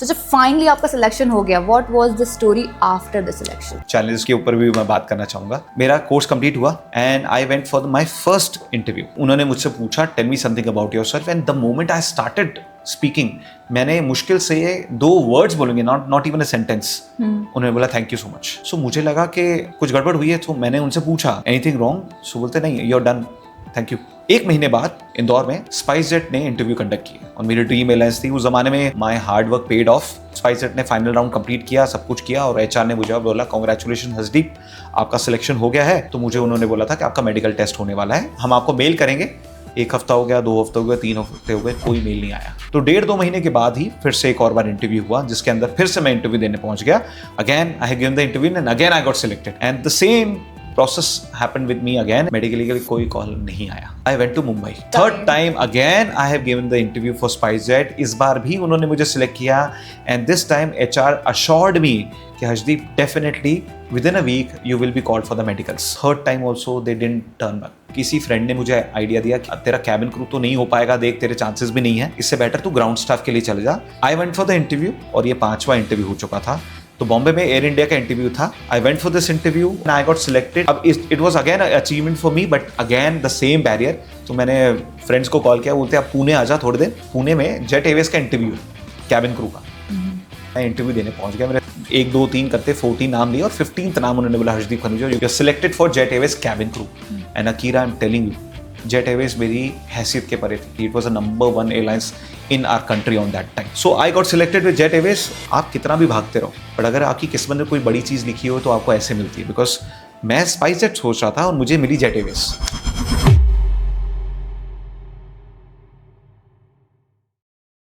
तो जब फाइनली आपका सिलेक्शन हो गया, what was the story after the selection? Challenges के ऊपर भी मैं बात करना चाहूंगा। मेरा कोर्स कंप्लीट हुआ and I went for my first interview. उन्होंने मुझसे पूछा tell me something about yourself, and the moment I started speaking, मैंने मुश्किल से 2 वर्ड्स बोलेंगे, नॉट इवन अ सेंटेंस। उन्होंने बोला थैंक यू सो मच। सो मुझे लगा कि कुछ गड़बड़ हुई है, तो मैंने उनसे पूछा एनीथिंग रॉन्ग? सो बोलते नहीं, you are done, thank you. 1 महीने बाद इंदौर में स्पाइसजेट ने इंटरव्यू कंडक्ट किया और मेरी ड्रीम एयरलाइंस थी उस जमाने में। My hard work paid of. SpiceJet ने फाइनल राउंड कंप्लीट किया, सब कुछ किया, और एचआर ने मुझे बोला कांग्रेचुलेशन हर्षदीप, आपका सिलेक्शन हो गया है। तो मुझे उन्होंने बोला था कि आपका मेडिकल टेस्ट होने वाला है, हम आपको मेल करेंगे। 1 हफ्ता हो गया, 2 हफ्ते हो गए, 3 हफ्ते हो गए, कोई मेल नहीं आया। तो 1.5-2 महीने के बाद ही फिर से एक और बार इंटरव्यू हुआ, जिसके अंदर फिर से मैं इंटरव्यू देने पहुंच गया। Again I have given the interview and again I got selected, and the same process happened with me again. Medically का कोई कॉल नहीं आया। I went to Mumbai. Third time again I have given the interview for SpiceJet. इस बार भी उन्होंने मुझे select किया, and this time HR assured me कि Harshdeep definitely within a week you will be called for the medicals. Third time also they didn't turn back. किसी friend ने मुझे idea दिया कि तेरा कैबिन क्रू तो नहीं हो पाएगा, देख तेरे चांसेस भी नहीं है, इससे बेटर तू ग्राउंड स्टाफ के लिए चले जा। I went for the interview और ये 5वां इंटरव्यू हो चुका था। तो बॉम्बे में एयर इंडिया का इंटरव्यू था। I went for this interview and I got selected. अब it was again achievement for me, but again the same barrier. तो मैंने फ्रेंड्स को कॉल किया, बोलते आप पुणे आ जा थोड़े दिन। पुणे में जेट एयरवेज का इंटरव्यू, कैबिन क्रू का। मैं इंटरव्यू देने पहुंच गया। मेरे 1 2 3 करते 14 नाम लिए और 15th नाम उन्होंने बोला Harshdeep Khanuja you are selected for Jet Airways cabin crew. And Akira I am telling you, Jet Airways मेरी हैसियत के परे थी। It was a number 1 airlines in our country on that time. So I got selected with Jet Airways. आप कितना भी भागते रहो, बट अगर आपकी किस्मत में कोई बड़ी चीज़ लिखी हो तो आपको ऐसे मिलती है। बिकॉज मैं स्पाइसजेट सोच रहा था और मुझे मिली जेट एयरवेज।